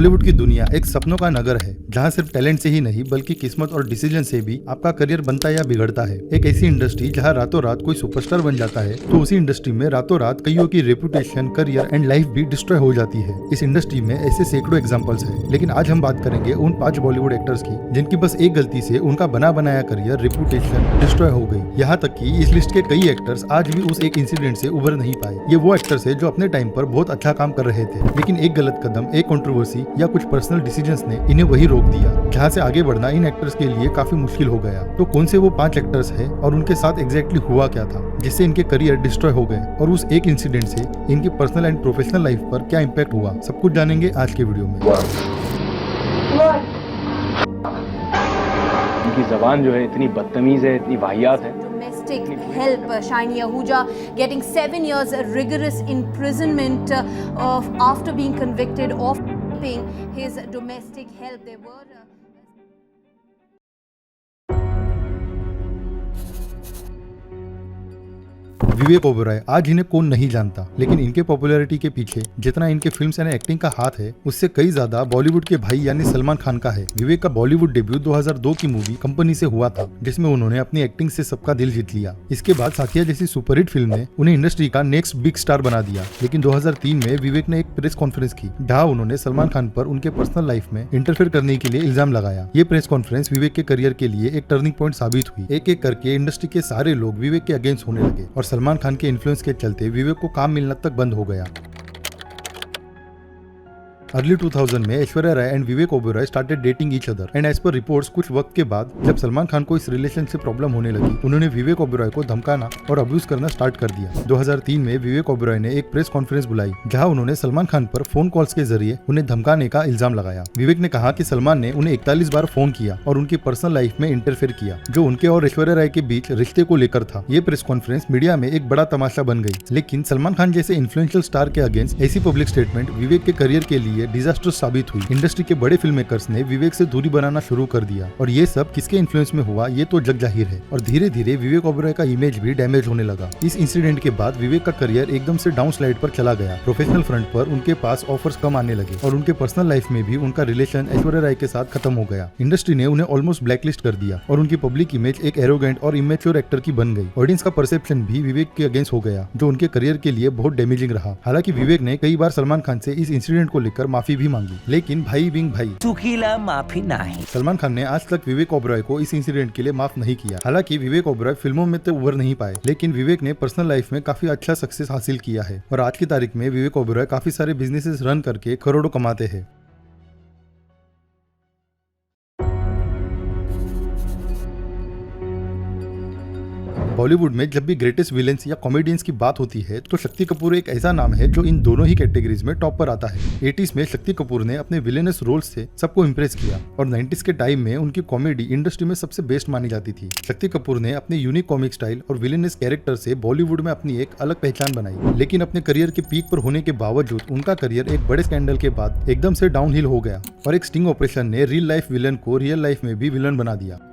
बॉलीवुड की दुनिया एक सपनों का नगर है जहां सिर्फ टैलेंट से ही नहीं बल्कि किस्मत और डिसीजन से भी आपका करियर बनता या बिगड़ता है। एक ऐसी इंडस्ट्री जहां रातों रात कोई सुपरस्टार बन जाता है तो उसी इंडस्ट्री में रातों रात कईयों की रेपुटेशन, करियर एंड लाइफ भी डिस्ट्रॉय हो जाती है। इस इंडस्ट्री में ऐसे सैकड़ों एग्जांपल्स हैं, लेकिन आज हम बात करेंगे उन 5 बॉलीवुड एक्टर्स की जिनकी बस एक गलती से उनका बना बनाया करियर, रेपुटेशन डिस्ट्रॉय हो गई। यहाँ तक कि इस लिस्ट के कई एक्टर्स आज भी उस एक इंसिडेंट से उभर नहीं पाए। ये वो एक्टर्स है जो अपने टाइम पर बहुत अच्छा काम कर रहे थे, लेकिन एक गलत कदम, एक कंट्रोवर्सी या कुछ पर्सनल डिसीजंस ने इन्हें वही रोक दिया, जहां से आगे बढ़ना इन एक्टर्स के लिए काफी मुश्किल हो गया। तो कौन से वो 5 एक्टर्स हैं और उनके साथ एग्जैक्टली हुआ क्या था जिससे इनके करियर डिस्ट्रॉय हो गए, और उस एक इंसिडेंट से इनकी पर्सनल एंड प्रोफेशनल लाइफ पर क्या इम्पैक्ट हुआ, सब कुछ जानेंगे आज के वीडियो में। उनकी जबान जो है इतनी बदतमीज है, इतनी वाहियात है। Domestic help, Shiny Ahuja getting 7 years rigorous imprisonment after being convicted of raping his domestic help. There were Vivek Oberoi, आज इन्हें कौन नहीं जानता, लेकिन इनके पॉपुलैरिटी के पीछे जितना इनके फिल्म्स एंड एक्टिंग का हाथ है उससे कई ज्यादा बॉलीवुड के भाई यानी सलमान खान का है। विवेक का बॉलीवुड डेब्यू 2002 की मूवी कंपनी से हुआ था, जिसमें उन्होंने अपनी एक्टिंग से सबका दिल जीत लिया। इसके बाद साथिया जैसी सुपरहिट फिल्म ने उन्हें इंडस्ट्री का नेक्स्ट बिग स्टार बना दिया। लेकिन 2003 में विवेक ने एक प्रेस कॉन्फ्रेंस की जहां उन्होंने सलमान खान पर उनके पर्सनल लाइफ में इंटरफेयर करने के लिए इल्जाम लगाया। ये प्रेस कॉन्फ्रेंस विवेक के करियर के लिए एक टर्निंग पॉइंट साबित हुई। एक एक करके इंडस्ट्री के सारे लोग विवेक के अगेंस्ट होने लगे और सलमान खान के इन्फ्लुएंस के चलते विवेक को काम मिलना तक बंद हो गया। अर्ली 2000 में Aishwarya Rai and Vivek Oberoi started dating each other and as per reports कुछ वक्त के बाद जब सलमान खान को इस रिलेशन से प्रॉब्लम होने लगी, उन्होंने विवेक ओबेरॉय को धमकाना और अब्यूज करना स्टार्ट कर दिया। 2003 में विवेक ओबेरॉय ने एक प्रेस कॉन्फ्रेंस बुलाई जहां उन्होंने सलमान खान पर फोन कॉल्स के जरिए उन्हें धमकाने का इल्जाम लगाया। विवेक ने कहा कि सलमान ने उन्हें 41 बार फोन किया और उनकी पर्सनल लाइफ में इंटरफेयर किया, जो उनके और ऐश्वर्या राय के बीच रिश्ते को लेकर था। ये प्रेस कॉन्फ्रेंस मीडिया में एक बड़ा तमाशा बन गई, लेकिन सलमान खान जैसे इन्फ्लुएंशियल स्टार के अगेंस्ट ऐसी पब्लिक स्टेटमेंट विवेक के करियर के लिए डिजास्टर साबित हुई। इंडस्ट्री के बड़े फिल्म मेकर्स ने विवेक से दूरी बनाना शुरू कर दिया, और ये सब किसके इन्फ्लुएंस में हुआ ये तो जग जाहिर है। और धीरे धीरे विवेक ओबेरॉय का इमेज भी डैमेज होने लगा। इस इंसिडेंट के बाद विवेक का करियर एकदम से डाउन स्लाइड पर चला गया। प्रोफेशनल फ्रंट पर उनके पास ऑफर्स कम आने लगे और उनके पर्सनल लाइफ में भी उनका रिलेशन ऐश्वर्या राय के साथ खत्म हो गया। इंडस्ट्री ने उन्हें ऑलमोस्ट ब्लैकलिस्ट कर दिया और उनकी पब्लिक इमेज एक एरोगेंट और इमेच्योर एक्टर की बन गई। ऑडियंस का परसेप्शन भी विवेक के अगेंस्ट हो गया, जो उनके करियर के लिए बहुत डैमेजिंग रहा। हालांकि विवेक ने कई बार सलमान खान से इस इंसिडेंट को लेकर माफी भी मांगी, लेकिन भाई बिंग भाई चुकीला माफी नहीं। सलमान खान ने आज तक विवेक ओबेरॉय को इस इंसिडेंट के लिए माफ नहीं किया। हालांकि विवेक ओबेरॉय फिल्मों में तो उभर नहीं पाए, लेकिन विवेक ने पर्सनल लाइफ में काफी अच्छा सक्सेस हासिल किया है और आज की तारीख में विवेक ओबेरॉय काफी सारे बिजनेसेस रन करके करोड़ों कमाते हैं। बॉलीवुड में जब भी ग्रेटेस्ट विलेंस या कॉमेडियंस की बात होती है तो शक्ति कपूर एक ऐसा नाम है जो इन दोनों ही कैटेगरीज में टॉप पर आता है। 80s में शक्ति कपूर ने अपने विलेनस रोल्स से सबको इम्प्रेस किया और 90s के टाइम में उनकी कॉमेडी इंडस्ट्री में सबसे बेस्ट मानी जाती थी। शक्ति कपूर ने अपने यूनिक कॉमिक स्टाइल और विलेनस कैरेक्टर से बॉलीवुड में अपनी एक अलग पहचान बनाई, लेकिन अपने करियर के पीक पर होने के बावजूद उनका करियर एक बड़े स्कैंडल के बाद एकदम से डाउनहिल हो गया और एक स्टिंग ऑपरेशन ने रियल लाइफ विलन को रियल लाइफ में भी विलन बना दिया।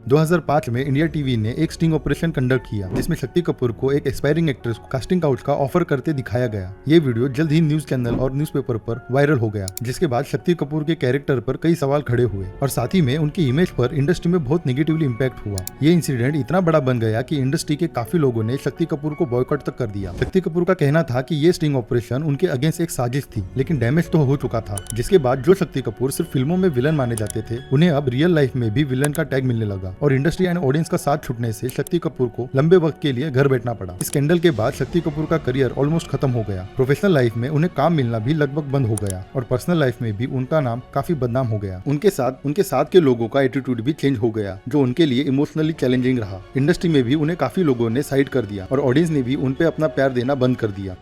2005 में इंडिया टीवी ने एक स्टिंग ऑपरेशन कंडक्ट किया जिसमें शक्ति कपूर को एक एक्सपायरिंग एक्ट्रेस को कास्टिंग काउच का ऑफर करते दिखाया गया। ये वीडियो जल्द ही न्यूज चैनल और न्यूज़पेपर पर वायरल हो गया, जिसके बाद शक्ति कपूर के कैरेक्टर पर कई सवाल खड़े हुए और साथ ही में उनकी इमेज पर इंडस्ट्री में बहुत नेगेटिवली इम्पैक्ट हुआ। ये इंसिडेंट इतना बड़ा बन गया कि इंडस्ट्री के काफी लोगों ने शक्ति कपूर को बॉयकॉट तक कर दिया। शक्ति कपूर का कहना था कि ये स्टिंग ऑपरेशन उनके अगेंस्ट एक साजिश थी, लेकिन डैमेज तो हो चुका था। जिसके बाद जो शक्ति कपूर सिर्फ फिल्मों में विलन माने जाते थे, उन्हें अब रियल लाइफ में भी विलन का टैग मिलने लगा और इंडस्ट्री एंड ऑडियंस का साथ छूटने से शक्ति कपूर को लंबे वक्त के लिए घर बैठना पड़ा। इस स्कैंडल के बाद शक्ति कपूर का करियर ऑलमोस्ट खत्म हो गया। प्रोफेशनल लाइफ में उन्हें काम मिलना भी लगभग बंद हो गया और पर्सनल लाइफ में भी उनका नाम काफी बदनाम हो गया। उनके साथ के लोगों का एटीट्यूड भी चेंज हो गया, जो उनके लिए इमोशनली चैलेंजिंग रहा। इंडस्ट्री में भी उन्हें काफी लोगों ने साइड कर दिया और ऑडियंस ने भी उन पे अपना प्यार देना बंद कर दिया।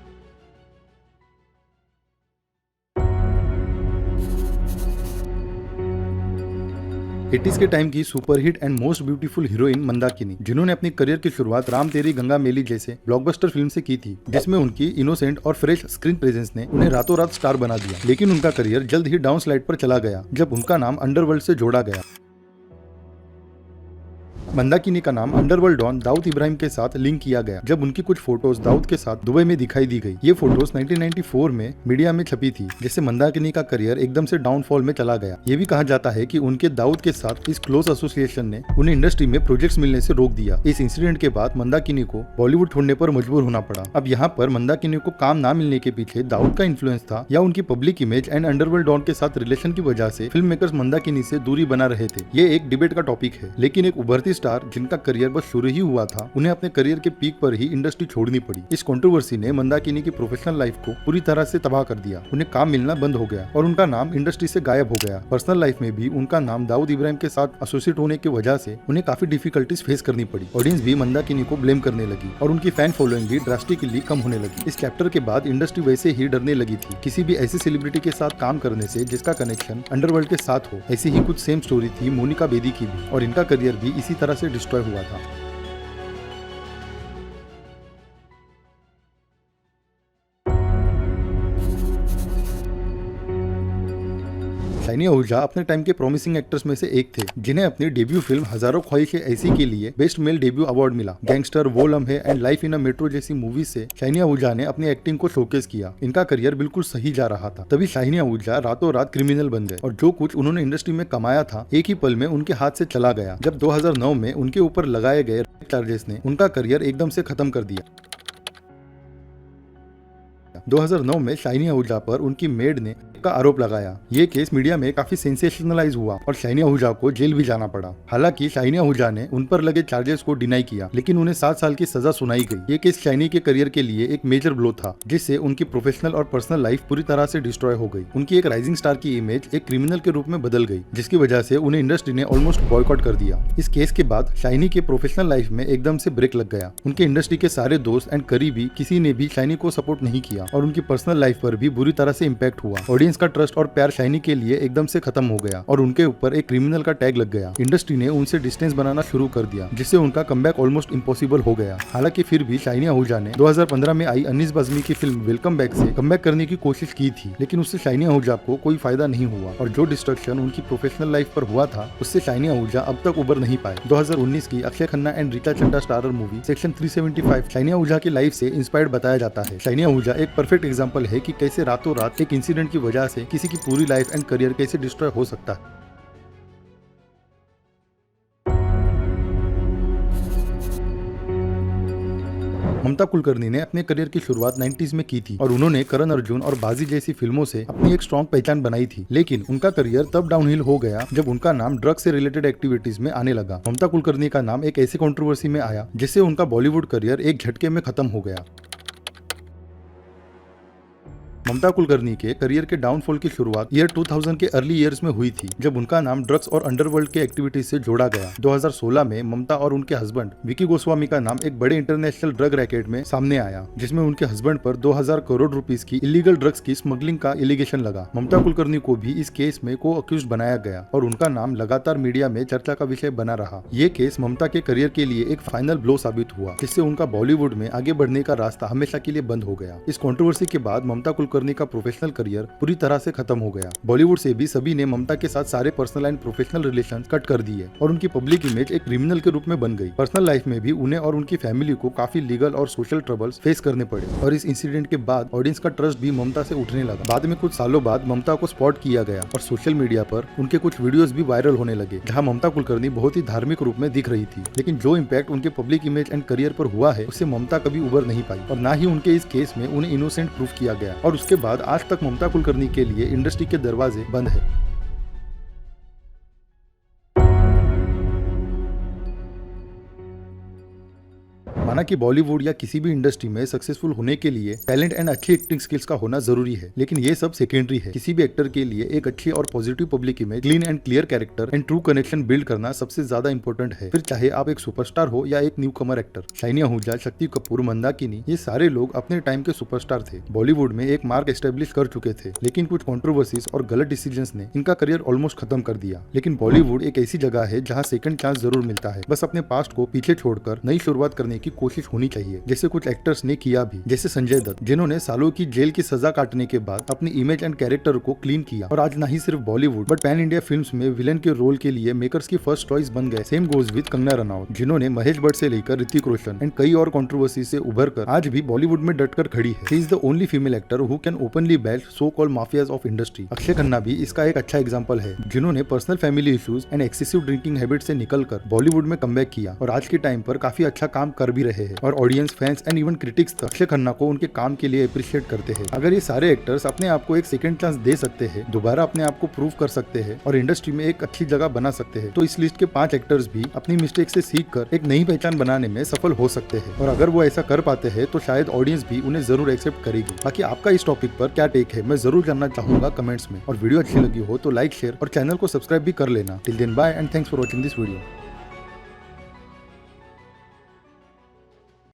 एटीज के टाइम की superhit and most beautiful heroine Mandakini, जिन्होंने अपनी करियर की शुरुआत राम तेरी गंगा मेली जैसे ब्लॉकबस्टर फिल्म से की थी, जिसमें उनकी इनोसेंट और फ्रेश स्क्रीन प्रेजेंस ने उन्हें रातों रात स्टार बना दिया। लेकिन उनका करियर जल्द ही डाउन स्लाइड पर चला गया जब उनका नाम अंडरवर्ल्ड से जोड़ा गया। मंदाकिनी का नाम अंडरवर्ल्ड डॉन दाऊद इब्राहिम के साथ लिंक किया गया जब उनकी कुछ फोटोज दाऊद के साथ दुबई में दिखाई दी गई। ये फोटोज 1994 में मीडिया में छपी थी, जिससे मंदाकिनी का करियर एकदम से डाउनफॉल में चला गया। ये भी कहा जाता है कि उनके दाऊद के साथ इस क्लोज एसोसिएशन ने उन्हें इंडस्ट्री में प्रोजेक्ट्स मिलने से रोक दिया। इस इंसिडेंट के बाद मंदाकिनी को बॉलीवुड छोड़ने पर मजबूर होना पड़ा। अब यहाँ पर मंदाकिनी को काम ना मिलने के पीछे दाऊद का इन्फ्लुएंस था या उनकी public image and underworld don के साथ रिलेशन की वजह से फिल्म मेकर्स मंदाकिनी से दूरी बना रहे थे। ये एक डिबेट का टॉपिक है, लेकिन एक उभरती स्टार जिनका करियर बस शुरू ही हुआ था, उन्हें अपने करियर के पीक पर ही इंडस्ट्री छोड़नी पड़ी। इस कंट्रोवर्सी ने मंदाकिनी की प्रोफेशनल लाइफ को पूरी तरह से तबाह कर दिया। उन्हें काम मिलना बंद हो गया और उनका नाम इंडस्ट्री से गायब हो गया। पर्सनल लाइफ में भी उनका नाम दाऊद इब्राहिम के साथ एसोसिएट होने की वजह से उन्हें काफी डिफिकल्टीज फेस करनी पड़ी। ऑडियंस भी मंदाकिनी को ब्लेम करने लगी और उनकी फैन फॉलोइंग भी ड्रास्टिकली कम होने लगी। इस चैप्टर के बाद इंडस्ट्री वैसे ही डरने लगी थी किसी भी ऐसी सेलिब्रिटी के साथ काम करने से जिसका कनेक्शन अंडरवर्ल्ड के साथ हो। ऐसी ही कुछ सेम स्टोरी थी मोनिका बेदी की भी, और इनका करियर भी इसी तरह से डिस्ट्रॉय हुआ था। शाइनी आहूजा अपने टाइम के प्रॉमिसिंग एक्टर्स में से एक थे, जिन्हें अपनी डेब्यू फिल्म हजारों ख्वाहिशें ऐसी के लिए बेस्ट मेल डेब्यू अवार्ड मिला। गैंगस्टर, वो लम्हे and life in a metro जैसी मूवी से शाइनी आहूजा ने अपनी एक्टिंग को शोकेस किया। इनका करियर बिल्कुल सही जा रहा था, तभी शाइनी आहूजा रातों रात क्रिमिनल बन गए और जो कुछ उन्होंने इंडस्ट्री में कमाया था एक ही पल में उनके हाथ से चला गया। जब 2009 में उनके ऊपर लगाए गए चार्जेस ने उनका करियर एकदम से खत्म कर दिया। 2009 में शाइनी आहूजा पर उनकी मेड ने का आरोप लगाया। ये केस मीडिया में काफी सेंसेशनलाइज हुआ और शाइनी आहूजा को जेल भी जाना पड़ा। हालांकि शाइनी आहूजा ने उन पर लगे चार्जेस को डिनाई किया, लेकिन उन्हें 7 साल की सजा सुनाई गई। ये केस शाइनी के करियर के लिए एक मेजर ब्लो था, जिससे उनकी प्रोफेशनल और पर्सनल लाइफ पूरी तरह से डिस्ट्रॉय हो गई। उनकी एक राइजिंग स्टार की इमेज एक क्रिमिनल के रूप में बदल गई, जिसकी वजह से उन्हें इंडस्ट्री ने ऑलमोस्ट बॉयकॉट कर दिया। इस केस के बाद शाइनी के प्रोफेशनल लाइफ में एकदम से ब्रेक लग गया। उनके इंडस्ट्री के सारे दोस्त एंड करीबी किसी ने भी शाइनी को सपोर्ट नहीं किया और उनकी पर्सनल लाइफ पर भी बुरी तरह से इम्पैक्ट हुआ। ऑडियंस का ट्रस्ट और प्यार शाइनी के लिए एकदम से खत्म हो गया और उनके ऊपर एक क्रिमिनल का टैग लग गया। इंडस्ट्री ने उनसे डिस्टेंस बनाना शुरू कर दिया, जिससे उनका कमबैक ऑलमोस्ट इम्पॉसिबल हो गया। हालांकि फिर भी शाइनी आहूजा ने 2015 में आई अनीस बाज़मी की फिल्म वेलकम बैक से कमबैक करने की कोशिश की थी, लेकिन उससे शाइनी आहूजा को कोई फायदा नहीं हुआ और जो डिस्ट्रक्शन उनकी प्रोफेशनल लाइफ पर हुआ था उससे शाइनी आहूजा अब तक उबर नहीं पाए। 2019 की Akshaye Khanna and Rita Chadha starrer movie section 375 Shiney Ahuja की लाइफ से इंस्पायर्ड बताया जाता है। शाइनी आहूजा एक परफेक्ट एग्जांपल है कि कैसे रातों रात एक इंसिडेंट की वजह से किसी की पूरी लाइफ एंड करियर कैसे डिस्ट्रॉय हो सकता है। ममता कुलकर्णी ने अपने करियर की शुरुआत 90s में की थी और उन्होंने करण अर्जुन और बाजी जैसी फिल्मों से अपनी एक स्ट्रॉन्ग पहचान बनाई थी, लेकिन उनका करियर तब डाउनहिल हो गया जब उनका नाम ड्रग्स से रिलेटेड एक्टिविटीज में आने लगा। ममता कुलकर्णी का नाम एक ऐसी कंट्रोवर्सी में आया जिससे उनका बॉलीवुड करियर एक झटके में खत्म हो गया। ममता कुलकर्णी के करियर के डाउनफॉल की शुरुआत ईयर 2000 के अर्ली ईयर्स में हुई थी, जब उनका नाम ड्रग्स और अंडरवर्ल्ड के एक्टिविटीज से जोड़ा गया। 2016 में ममता और उनके हस्बैंड विकी गोस्वामी का नाम एक बड़े इंटरनेशनल ड्रग रैकेट में सामने आया, जिसमें उनके हस्बैंड पर 2000 करोड़ रुपीस की इलीगल ड्रग्स की स्मगलिंग का एलिगेशन लगा। ममता कुलकर्णी को भी इस केस में को अक्यूज्ड बनाया गया और उनका नाम लगातार मीडिया में चर्चा का विषय बना रहा। ये केस ममता के करियर के लिए एक फाइनल ब्लो साबित हुआ, जिससे उनका बॉलीवुड में आगे बढ़ने का रास्ता हमेशा के लिए बंद हो गया। इस कंट्रोवर्सी के बाद ममता कुलकर्णी का प्रोफेशनल करियर पूरी तरह से खत्म हो गया। बॉलीवुड से भी सभी ने ममता के साथ सारे personal and professional relation cut कर दिए और उनकी पब्लिक इमेज एक क्रिमिनल के रूप में बन गई। पर्सनल लाइफ में भी उन्हें और उनकी फैमिली को काफी लीगल और सोशल ट्रबल्स फेस करने पड़े और इस इंसिडेंट के बाद ऑडियंस का ट्रस्ट भी ममता से उठने लगा। बाद में कुछ सालों बाद ममता को स्पॉट किया गया और सोशल मीडिया पर उनके कुछ वीडियोस भी वायरल होने लगे, जहां ममता कुलकर्णी बहुत ही धार्मिक रूप में दिख रही थी। लेकिन जो इम्पैक्ट उनके पब्लिक इमेज एंड करियर पर हुआ है, उससे ममता कभी उबर नहीं पाई और ना ही उनके इस केस में उन्हें इनोसेंट प्रूफ किया गया और उसके बाद आज तक ममता कुलकर्णी के लिए इंडस्ट्री के दरवाजे बंद है। माना कि बॉलीवुड या किसी भी इंडस्ट्री में सक्सेसफुल होने के लिए टैलेंट एंड अच्छी एक्टिंग स्किल्स का होना जरूरी है, लेकिन ये सब सेकेंडरी है। किसी भी एक्टर के लिए एक अच्छी और positive public image, clean and clear character and true connection build करना सबसे ज्यादा इंपॉर्टेंट है, फिर चाहे आप एक सुपरस्टार हो या एक न्यू कमर एक्टर। शाइनी आहूजा, शक्ति कपूर, मंदाकिनी, ये सारे लोग अपने टाइम के सुपरस्टार थे, बॉलीवुड में एक मार्क एस्टेब्लिश कर चुके थे, लेकिन कुछ कंट्रोवर्सीज और गलत डिसीजंस ने इनका करियर ऑलमोस्ट खत्म कर दिया। लेकिन बॉलीवुड एक ऐसी जगह है जहाँ सेकंड चांस जरूर मिलता है, बस अपने पास्ट को पीछे छोड़कर नई शुरुआत करने की कोशिश होनी चाहिए, जैसे कुछ एक्टर्स ने किया भी, जैसे संजय दत्त, जिन्होंने सालों की जेल की सजा काटने के बाद अपनी इमेज एंड कैरेक्टर को क्लीन किया और आज नहीं सिर्फ Bollywood but pan India films में विलेन के रोल के लिए मेकर्स की फर्स्ट चॉइस बन गए। Same goes with Kangana Ranaut, जिन्होंने महेश भट्ट से लेकर ऋतिक रोशन एंड कई और कंट्रोवर्सी से उभर कर आज भी बॉलीवुड में डटकर खड़ी है। She is the only female actor who can openly Bash so called mafias of industry. Akshay Khanna भी इसका एक अच्छा एग्जांपल है, जिन्होंने personal family issues and excessive drinking habit से निकलकर बॉलीवुड में कमबैक किया और आज के टाइम पर काफी अच्छा काम कर भी रहे हैं और audience, fans and even critics तक अक्षय खन्ना को उनके काम के लिए अप्रिशिएट करते हैं। अगर ये सारे एक्टर्स अपने आप को एक सेकंड चांस दे सकते हैं, दोबारा अपने आप को प्रूव कर सकते हैं और इंडस्ट्री में एक अच्छी जगह बना सकते हैं, तो इस लिस्ट के 5 एक्टर्स भी अपनी मिस्टेक से सीख कर एक नई पहचान बनाने में सफल हो सकते हैं। और अगर वो ऐसा कर पाते हैं तो शायद ऑडियंस भी उन्हें जरूर एक्सेप्ट करेगी। बाकी आपका इस टॉपिक पर क्या टेक है, मैं जरूर जानना चाहूंगा कमेंट्स में। और वीडियो अच्छी लगी हो तो लाइक, शेयर और चैनल को सब्सक्राइब भी कर लेना। Till then bye and thanks for watching this video.